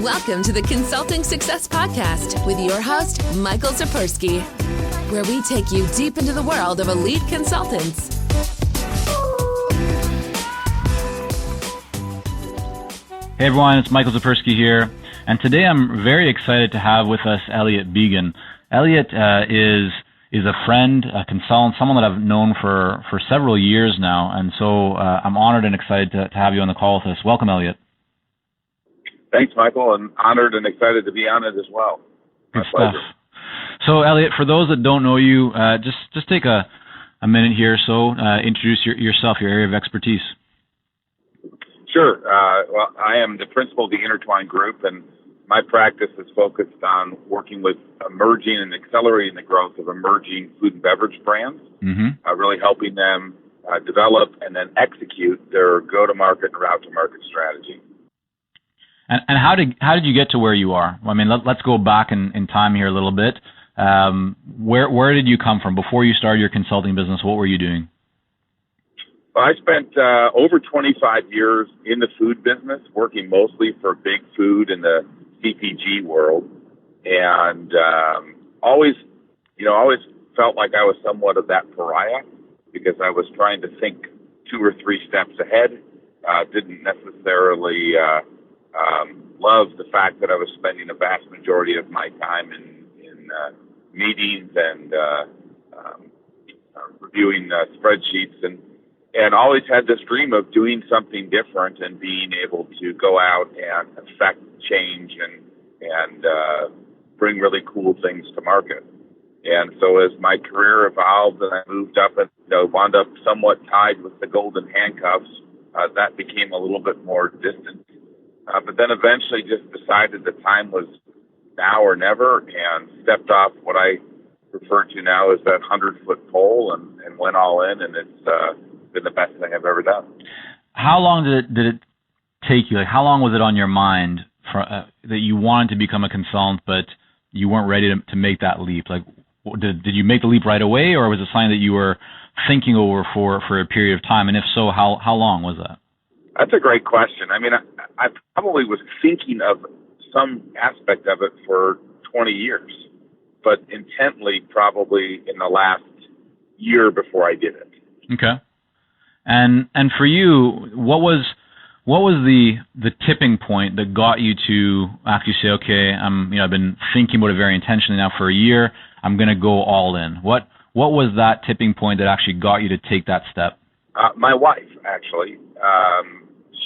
Welcome to the Consulting Success Podcast with your host, Michael Sapersky, where we take you deep into the world of elite consultants. Hey everyone, it's Michael Sapersky here, and today I'm very excited to have with us Elliot Begoun. Elliot is a friend, a consultant, someone that I've known for several years now, and so I'm honored and excited to have you on the call with us. Welcome, Elliot. Thanks, Michael, and honored and excited to be on it as well. My pleasure. So, Elliot, for those that don't know you, just take a minute here or so, introduce yourself, your area of expertise. Sure. Well, I am the principal of the Intertwine Group, and my practice is focused on working with emerging and accelerating the growth of emerging food and beverage brands, really helping them develop and then execute their go-to-market and route-to-market strategy. And how did you get to where you are? I mean, let's go back in time here a little bit. Where did you come from? Before you started your consulting business, what were you doing? Well, I spent over 25 years in the food business, working mostly for big food in the CPG world, and always felt like I was somewhat of that pariah because I was trying to think 2 or 3 steps ahead. Didn't necessarily love the fact that I was spending a vast majority of my time in meetings and reviewing spreadsheets, and always had this dream of doing something different and being able to go out and affect change and bring really cool things to market. And so as my career evolved and I moved up and wound up somewhat tied with the golden handcuffs, that became a little bit more distant. But then eventually just decided the time was now or never and stepped off what I refer to now as that 100-foot pole and went all in, and it's been the best thing I've ever done. How long did it take you? Like, how long was it on your mind that you wanted to become a consultant, but you weren't ready to make that leap? Like, did you make the leap right away, or was it something that you were thinking over for a period of time? And if so, how long was that? That's a great question. I mean, I probably was thinking of some aspect of it for 20 years, but intently probably in the last year before I did it. Okay. And for you, what was the tipping point that got you to actually say, okay, I've been thinking about it very intentionally now for a year. I'm going to go all in. What was that tipping point that actually got you to take that step? My wife, actually.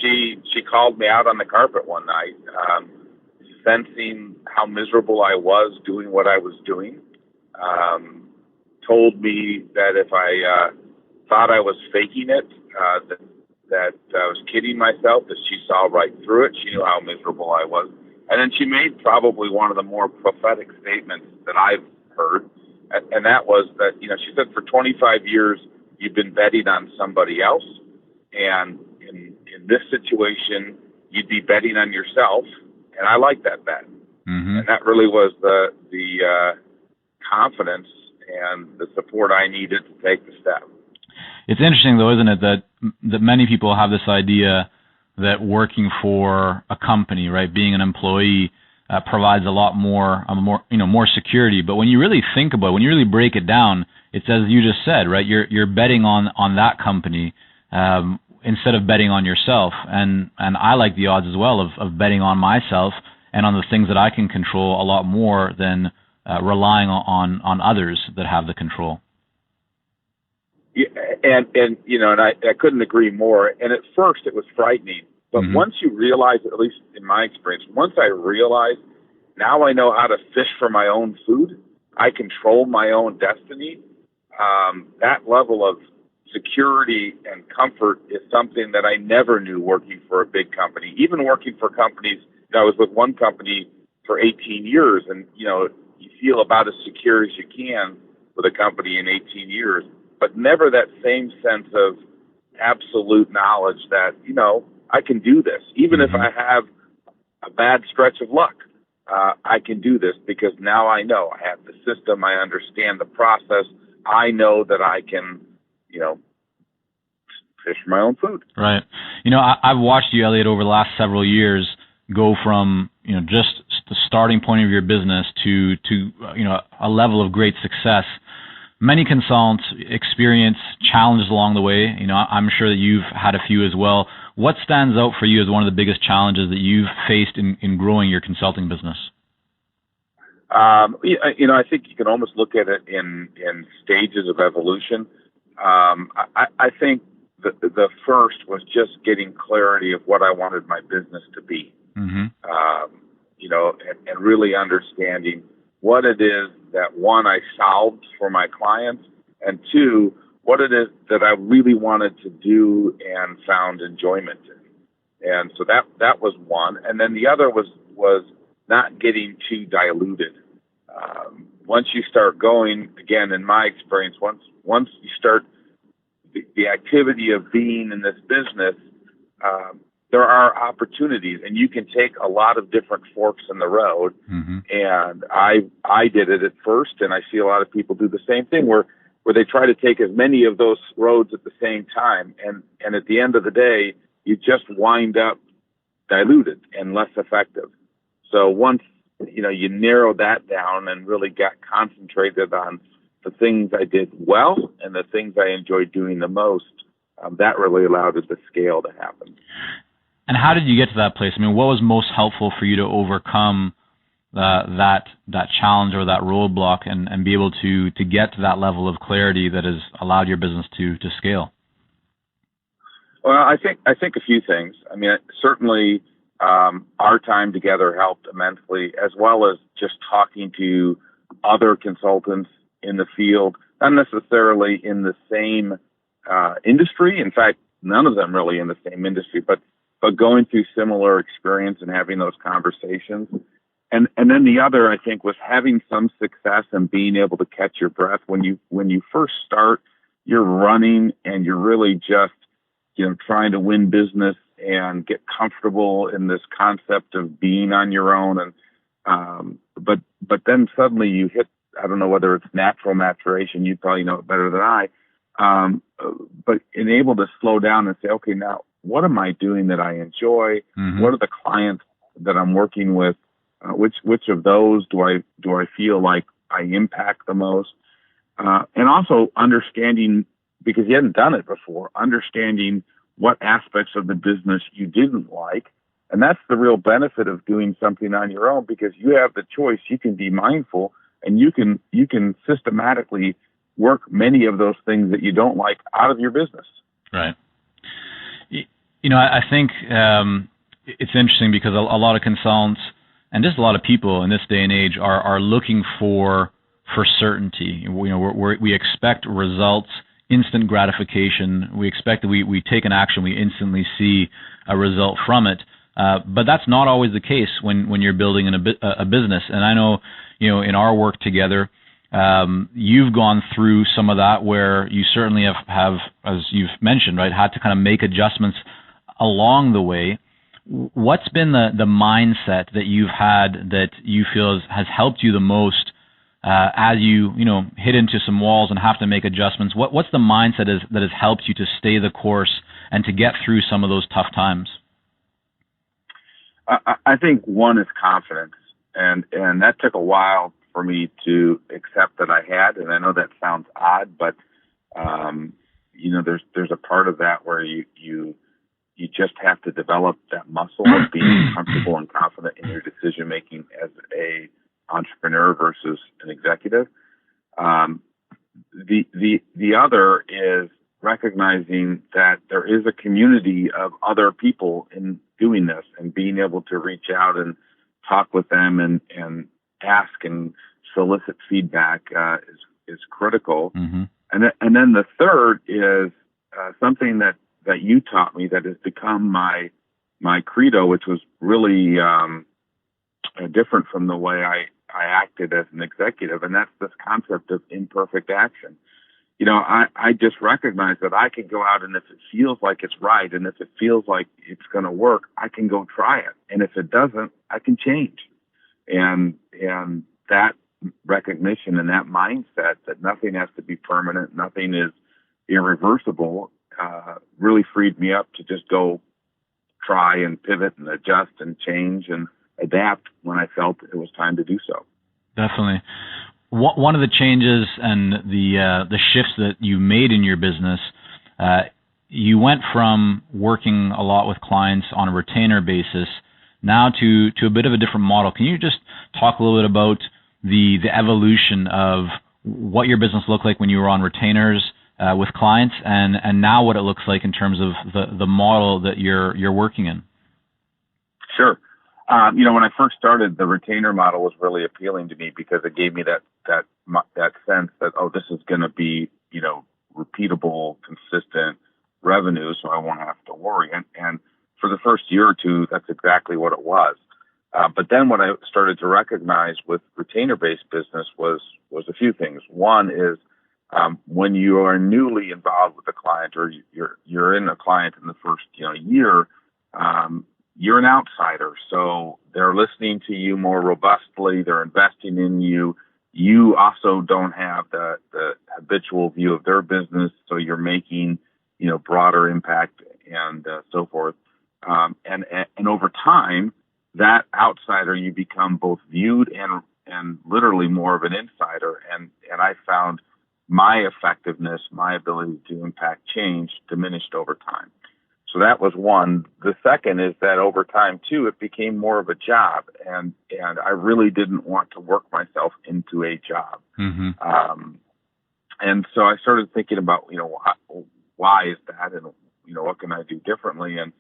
She called me out on the carpet one night, sensing how miserable I was doing what I was doing. Told me that if I thought I was faking it, that I was kidding myself, that she saw right through it. She knew how miserable I was. And then she made probably one of the more prophetic statements that I've heard, and that was that, she said, for 25 years, you've been betting on somebody else, and in this situation, you'd be betting on yourself, and I like that bet. And that really was the confidence and the support I needed to take the step. It's interesting, though, isn't it, that many people have this idea that working for a company, right, being an employee, provides a lot more security. But when you really think about it, when you really break it down, it's as you just said, right? You're betting on that company instead of betting on yourself. And I like the odds as well of betting on myself and on the things that I can control a lot more than relying on others that have the control. Yeah, and I couldn't agree more. And at first it was frightening, but once you realize, at least in my experience, once I realized now I know how to fish for my own food, I control my own destiny. That level of security and comfort is something that I never knew working for a big company. Even working for companies, I was with one company for 18 years, and you feel about as secure as you can with a company in 18 years. But never that same sense of absolute knowledge that, I can do this. Even if I have a bad stretch of luck, I can do this because now I know I have the system. I understand the process. I know that I can, fish for my own food. Right. I've watched you, Elliot, over the last several years go from, just the starting point of your business to a level of great success. Many consultants experience challenges along the way. I'm sure that you've had a few as well. What stands out for you as one of the biggest challenges that you've faced in growing your consulting business? I think you can almost look at it in stages of evolution. I think the first was just getting clarity of what I wanted my business to be. Mm-hmm. And really understanding what it is that, one, I solved for my clients, and two, what it is that I really wanted to do and found enjoyment in. And so that was one. And then the other was not getting too diluted. Once you start going, again, in my experience, once you start the activity of being in this business, there are opportunities, and you can take a lot of different forks in the road. Mm-hmm. And I did it at first, and I see a lot of people do the same thing where they try to take as many of those roads at the same time. And at the end of the day, you just wind up diluted and less effective. So once, you narrow that down and really got concentrated on the things I did well and the things I enjoyed doing the most, that really allowed it to scale to happen. And how did you get to that place? I mean, what was most helpful for you to overcome that challenge or that roadblock and be able to get to that level of clarity that has allowed your business to scale? Well, I think a few things. I mean, certainly our time together helped immensely, as well as just talking to other consultants in the field, not necessarily in the same industry. In fact, none of them really in the same industry, but going through similar experience and having those conversations. And then the other, I think, was having some success and being able to catch your breath. When you first start, you're running and you're really just, trying to win business and get comfortable in this concept of being on your own. And, but then suddenly you hit, I don't know whether it's natural maturation, you probably know it better than I, but able to slow down and say, okay, now what am I doing that I enjoy? Mm-hmm. What are the clients that I'm working with? Which of those do I feel like I impact the most? And also understanding, because you hadn't done it before, understanding what aspects of the business you didn't like. And that's the real benefit of doing something on your own, because you have the choice. You can be mindful and you can systematically work many of those things that you don't like out of your business. Right. I think it's interesting because a lot of consultants and just a lot of people in this day and age are looking for certainty. We expect results, instant gratification. We expect that we take an action, we instantly see a result from it. But that's not always the case when you're building a business. And I know, in our work together, you've gone through some of that where you certainly have, as you've mentioned, right, had to kind of make adjustments along the way. What's been the mindset that you've had that you feel has helped you the most as you hit into some walls and have to make adjustments? What's the mindset that has helped you to stay the course and to get through some of those tough times? I think one is confidence, and that took a while for me to accept that I had. And I know that sounds odd, but there's a part of that where you just have to develop that muscle of being comfortable and confident in your decision making as a entrepreneur versus an executive. The other is recognizing that there is a community of other people in doing this, and being able to reach out and talk with them and ask and solicit feedback is critical. Mm-hmm. And then the third is something that you taught me that has become my credo, which was really different from the way I acted as an executive, and that's this concept of imperfect action. I just recognize that I can go out, and if it feels like it's right, and if it feels like it's going to work, I can go try it. And if it doesn't, I can change. And that recognition and that mindset that nothing has to be permanent, nothing is irreversible, really freed me up to just go try and pivot and adjust and change and adapt when I felt it was time to do so. Definitely. One of the changes and the shifts that you made in your business, you went from working a lot with clients on a retainer basis now to a bit of a different model. Can you just talk a little bit about the evolution of what your business looked like when you were on retainers with clients, and now what it looks like in terms of the model that you're working in? Sure. When I first started, the retainer model was really appealing to me because it gave me that sense that, this is going to be, repeatable, consistent revenue, so I won't have to worry. And for the first year or two, that's exactly what it was. But then what I started to recognize with retainer-based business was a few things. One is when you are newly involved with a client, or you're in a client in the first year, you're an outsider. So they're listening to you more robustly. They're investing in you. You also don't have the habitual view of their business, so you're making broader impact and so forth. And over time, that outsider, you become both viewed and literally more of an insider. And I found my effectiveness, my ability to impact change diminished over time. So that was one. The second is that over time, too, it became more of a job. And I really didn't want to work myself into a job. Mm-hmm. And so I started thinking about, why is that? And, what can I do differently? And,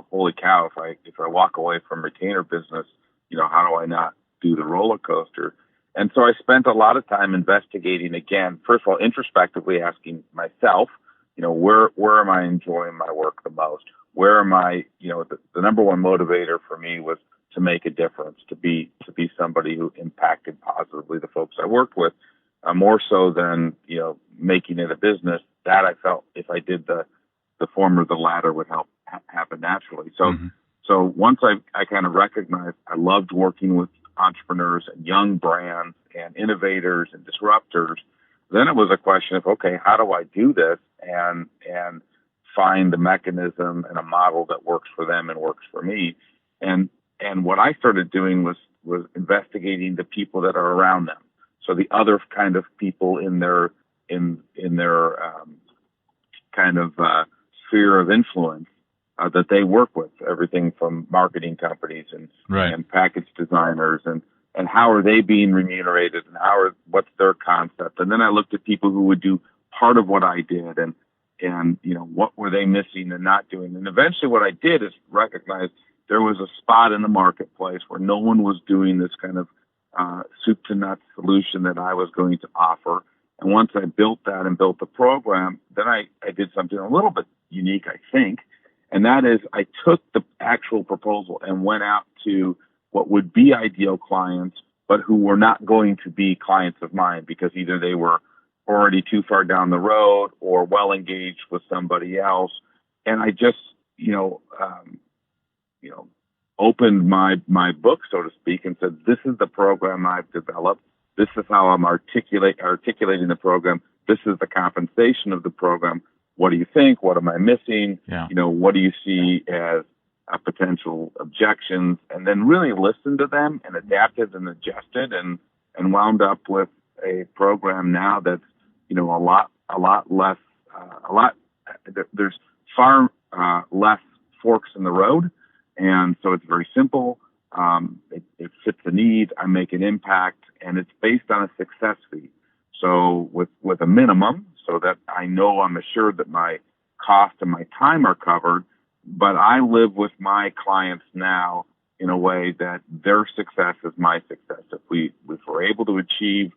holy cow, if I walk away from retainer business, how do I not do the roller coaster? And so I spent a lot of time investigating again, first of all, introspectively asking myself, where am I enjoying my work the most? Where am I, the number one motivator for me was to make a difference, to be somebody who impacted positively the folks I worked with, more so than, making it a business. That I felt if I did the former, the latter would help happen naturally. So, mm-hmm. So once I kind of recognized I loved working with entrepreneurs and young brands and innovators and disruptors, then it was a question of, okay, how do I do this and find the mechanism and a model that works for them and works for me? And what I started doing was investigating the people that are around them. So the other kind of people in their kind of sphere of influence that they work with, everything from marketing companies and package designers and how are they being remunerated and what's their concept. And then I looked at people who would do part of what I did and what were they missing and not doing. And eventually what I did is recognize there was a spot in the marketplace where no one was doing this kind of soup to nuts solution that I was going to offer. And once I built that and built the program, then I did something a little bit unique, I think. And that is I took the actual proposal and went out to what would be ideal clients, but who were not going to be clients of mine because either they were already too far down the road or well engaged with somebody else. And I just, opened my book, so to speak, and said, this is the program I've developed. This is how I'm articulating the program. This is the compensation of the program. What do you think? What am I missing? Yeah. What do you see as potential objections? And then really listen to them and adapted and adjusted and wound up with a program now that's, there's far less forks in the road. And so it's very simple. It fits the need. I make an impact, and it's based on a success fee. So with a minimum, so that I know I'm assured that my cost and my time are covered, but I live with my clients now in a way that their success is my success. If we're able to achieve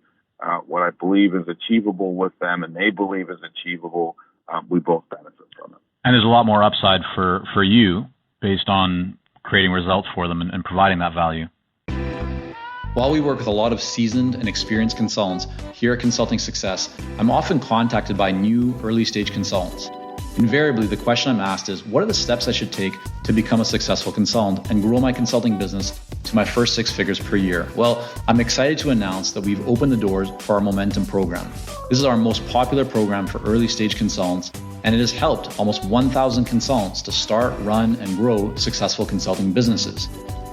what I believe is achievable with them and they believe is achievable, we both benefit from it. And there's a lot more upside for you based on creating results for them and providing that value. While we work with a lot of seasoned and experienced consultants here at Consulting Success, I'm often contacted by new early-stage consultants. Invariably, the question I'm asked is, what are the steps I should take to become a successful consultant and grow my consulting business to my first 6 figures per year? Well, I'm excited to announce that we've opened the doors for our Momentum program. This is our most popular program for early-stage consultants, and it has helped almost 1,000 consultants to start, run, and grow successful consulting businesses.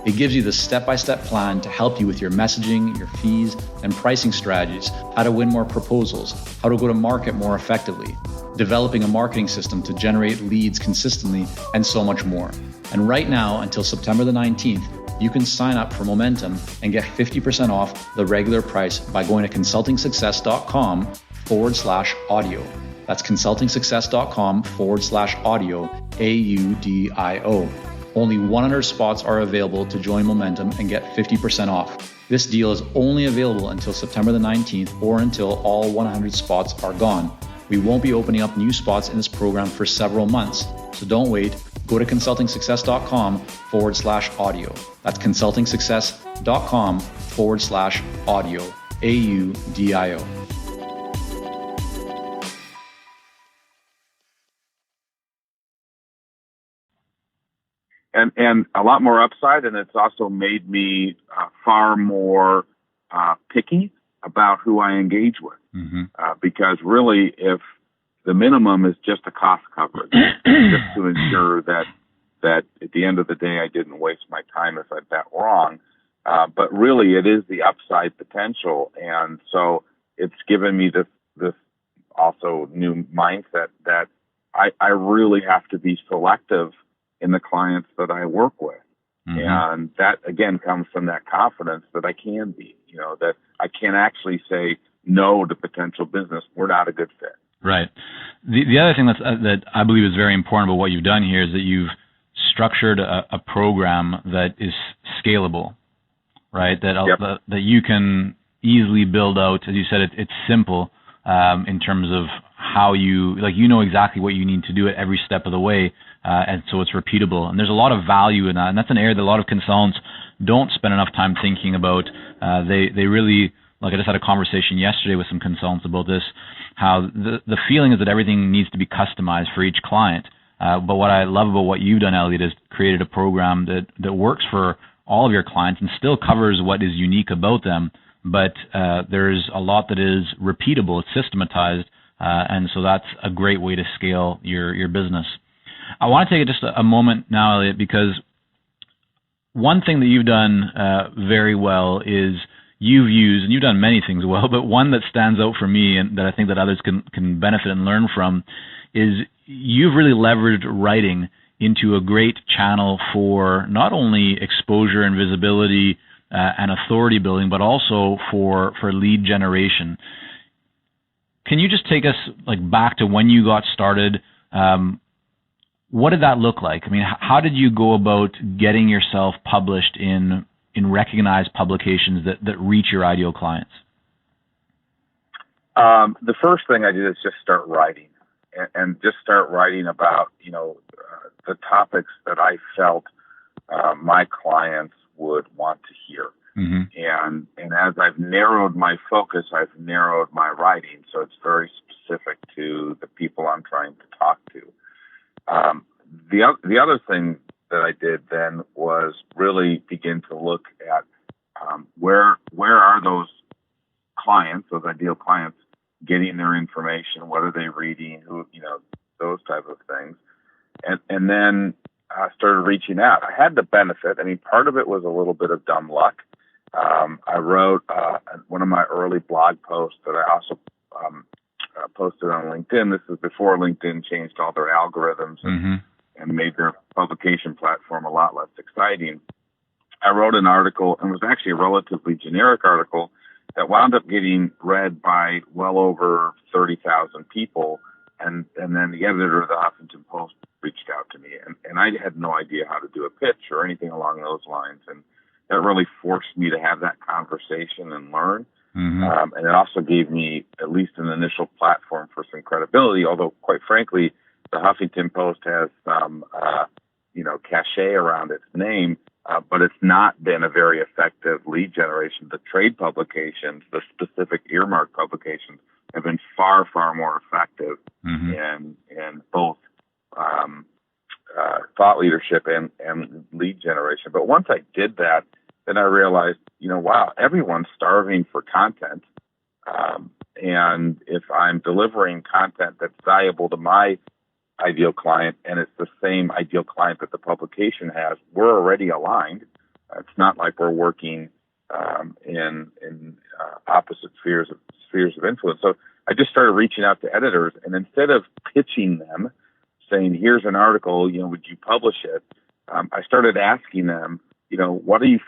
It gives you the step-by-step plan to help you with your messaging, your fees, and pricing strategies, how to win more proposals, how to go to market more effectively, developing a marketing system to generate leads consistently, and so much more. And right now, until September the 19th, you can sign up for Momentum and get 50% off the regular price by going to consultingsuccess.com/audio. That's consultingsuccess.com/audio, AUDIO. Only 100 spots are available to join Momentum and get 50% off. This deal is only available until September the 19th or until all 100 spots are gone. We won't be opening up new spots in this program for several months, so don't wait. Go to consultingsuccess.com/audio. That's consultingsuccess.com/audio, AUDIO. And a lot more upside, and it's also made me far more picky about who I engage with. Because really, if the minimum is just a cost coverage, just to ensure that at the end of the day, I didn't waste my time if I bet wrong. But really, it is the upside potential. And so it's given me this also new mindset that I really have to be selective in the clients that I work with. And that, again, comes from that confidence that I can be, that I can actually say no to potential business. We're not a good fit. Right. The other thing that I believe is very important about what you've done here is that you've structured a program that is scalable, right? That you can easily build out. As you said, it's simple in terms of how you know exactly what you need to do at every step of the way. And so it's repeatable. And there's a lot of value in that. And that's an area that a lot of consultants don't spend enough time thinking about. They really, like I just had a conversation yesterday with some consultants about this, how the feeling is that everything needs to be customized for each client. But what I love about what you've done, Elliot, is created a program that works for all of your clients and still covers what is unique about them. But there's a lot that is repeatable. It's systematized. And so that's a great way to scale your business. I want to take just a moment now, Elliot, because one thing that you've done very well is you've used, and you've done many things well, but one that stands out for me and that I think that others can benefit and learn from is you've really leveraged writing into a great channel for not only exposure and visibility and authority building, but also for lead generation. Can you just take us back to when you got started? What did that look like? I mean, how did you go about getting yourself published in recognized publications that reach your ideal clients? The first thing I did is just start writing and just start writing about, the topics that I felt my clients would want to hear. And as I've narrowed my focus, I've narrowed my writing. So it's very specific to the people I'm trying to talk to. The other thing that I did then was really begin to look at where are those clients, those ideal clients, getting their information, what are they reading, those type of things, and then started reaching out. I had the benefit. I mean, part of it was a little bit of dumb luck. I wrote one of my early blog posts that I also posted on LinkedIn. This is before LinkedIn changed all their algorithms and made their publication platform a lot less exciting. I wrote an article, and it was actually a relatively generic article that wound up getting read by well over 30,000 people. And then the editor of the Huffington Post reached out to me, and I had no idea how to do a pitch or anything along those lines. And that really forced me to have that conversation and learn. And it also gave me at least an initial platform for some credibility, although quite frankly, the Huffington Post has some, cachet around its name, but it's not been a very effective lead generation. The trade publications, the specific earmark publications, have been far, far more effective in both thought leadership and lead generation. But once I did that, then I realized, wow, everyone's starving for content. And if I'm delivering content that's valuable to my ideal client and it's the same ideal client that the publication has, we're already aligned. It's not like we're working in opposite spheres of influence. So I just started reaching out to editors, and instead of pitching them, saying, "Here's an article, would you publish it?" I started asking them, what do you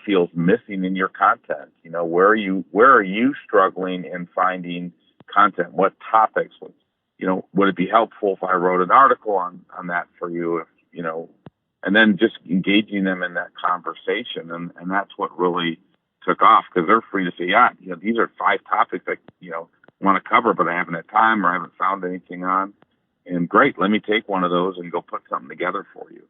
feel is missing in your content? Where are you struggling in finding content? What topics would it be helpful if I wrote an article on that for you? And then just engaging them in that conversation. And that's what really took off, because they're free to say, these are 5 topics I, want to cover, but I haven't had time or I haven't found anything on. And great, let me take one of those and go put something together for you.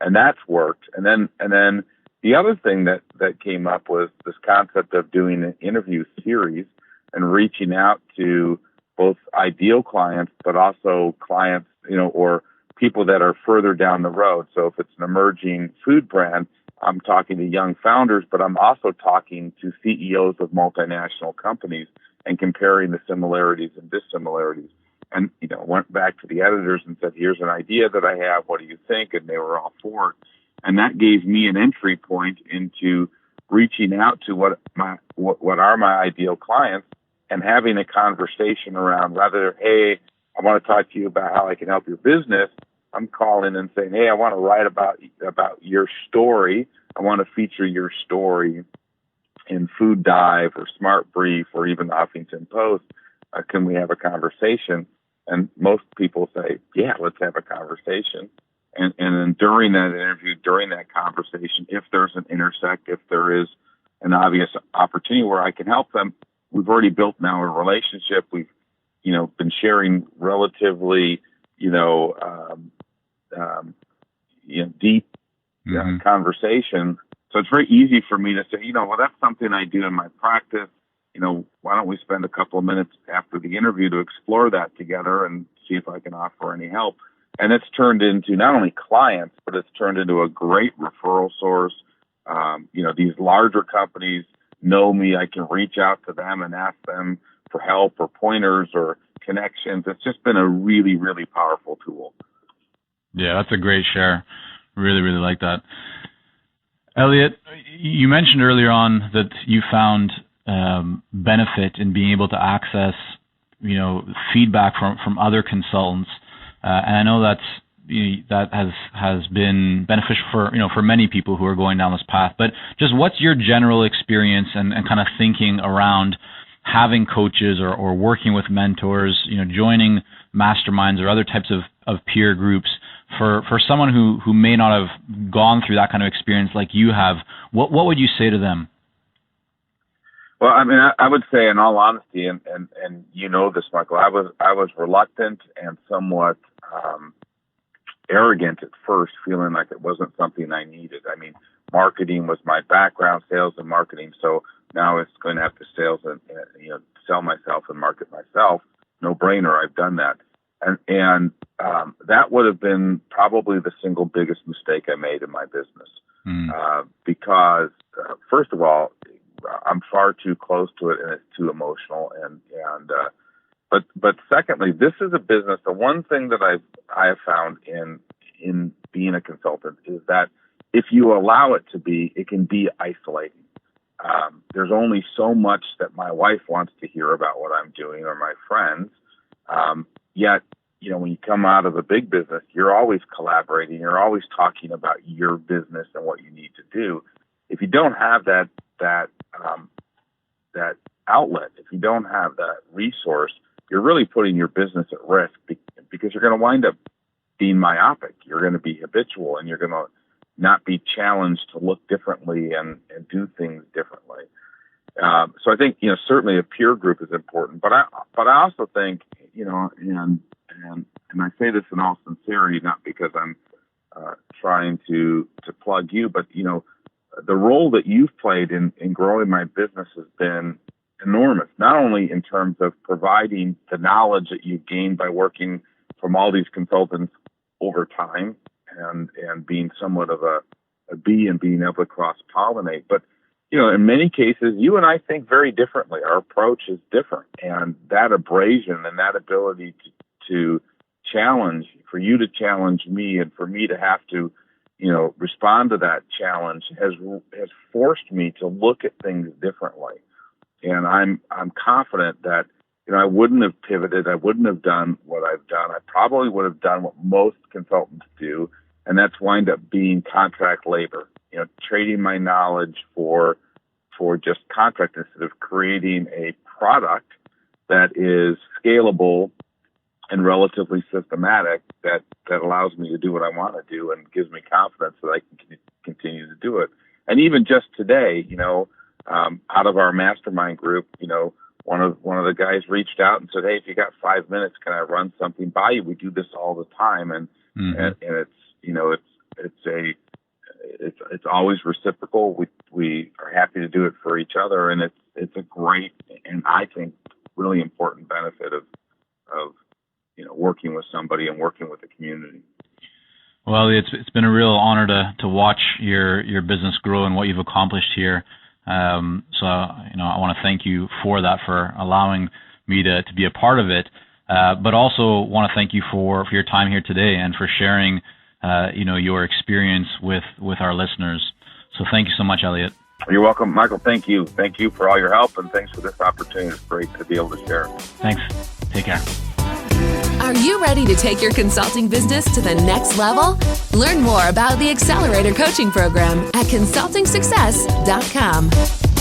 And that's worked. And then the other thing that came up was this concept of doing an interview series and reaching out to both ideal clients, but also clients, or people that are further down the road. So if it's an emerging food brand, I'm talking to young founders, but I'm also talking to CEOs of multinational companies and comparing the similarities and dissimilarities. And, went back to the editors and said, "Here's an idea that I have. What do you think?" And they were all for it. And that gave me an entry point into reaching out to what are my ideal clients and having a conversation around, rather, "Hey, I want to talk to you about how I can help your business." I'm calling and saying, "Hey, I want to write about your story. I want to feature your story in Food Dive or Smart Brief or even the Huffington Post. Can we have a conversation?" And most people say, "Yeah, let's have a conversation." And then during that interview, during that conversation, if there's an intersect, if there is an obvious opportunity where I can help them, we've already built now a relationship. We've, been sharing relatively, deep conversation. So it's very easy for me to say, well, that's something I do in my practice. Why don't we spend a couple of minutes after the interview to explore that together and see if I can offer any help. And it's turned into not only clients, but it's turned into a great referral source. These larger companies know me. I can reach out to them and ask them for help or pointers or connections. It's just been a really, really powerful tool. Yeah, that's a great share. Really, really like that. Elliot, you mentioned earlier on that you found benefit in being able to access, feedback from other consultants, and I know that has been beneficial for many people who are going down this path. But just what's your general experience and kind of thinking around having coaches or working with mentors, joining masterminds or other types of peer groups for someone who may not have gone through that kind of experience like you have? What would you say to them? Well, I mean, I would say, in all honesty, and this, Michael, I was reluctant and somewhat arrogant at first, feeling like it wasn't something I needed. I mean, marketing was my background, sales and marketing. So now it's going to have to sales and sell myself and market myself. No brainer. I've done that, and that would have been probably the single biggest mistake I made in my business, because first of all, I'm far too close to it and it's too emotional. But secondly, this is a business. The one thing that I have found in being a consultant is that if you allow it to be, it can be isolating. There's only so much that my wife wants to hear about what I'm doing or my friends. Yet, when you come out of a big business, you're always collaborating. You're always talking about your business and what you need to do. If you don't have that outlet, if you don't have that resource, you're really putting your business at risk because you're going to wind up being myopic. You're going to be habitual, and you're going to not be challenged to look differently and do things differently. So I think, certainly a peer group is important, but I also think, and I say this in all sincerity, not because I'm trying to plug you, but the role that you've played in growing my business has been enormous, not only in terms of providing the knowledge that you've gained by working from all these consultants over time and being somewhat of a bee and being able to cross-pollinate, but in many cases, you and I think very differently. Our approach is different, and that abrasion and that ability to challenge, for you to challenge me, and for me to have to, respond to that challenge has forced me to look at things differently. And I'm confident that, I wouldn't have pivoted. I wouldn't have done what I've done. I probably would have done what most consultants do, and that's wind up being contract labor, trading my knowledge for just contract instead of creating a product that is scalable and relatively systematic that allows me to do what I want to do and gives me confidence that I can continue to do it. And even just today, out of our mastermind group, one of the guys reached out and said, "Hey, if you got 5 minutes, can I run something by you?" We do this all the time, and it's always reciprocal. We are happy to do it for each other, and it's a great and I think really important benefit of working with somebody and working with the community. Well, it's been a real honor to watch your business grow and what you've accomplished here. So I want to thank you for that, for allowing me to be a part of it. But also want to thank you for your time here today and for sharing your experience with our listeners. So thank you so much, Elliot. You're welcome, Michael. Thank you. Thank you for all your help, and thanks for this opportunity. It's great to be able to share. Thanks. Take care. Are you ready to take your consulting business to the next level? Learn more about the Accelerator Coaching Program at consultingsuccess.com.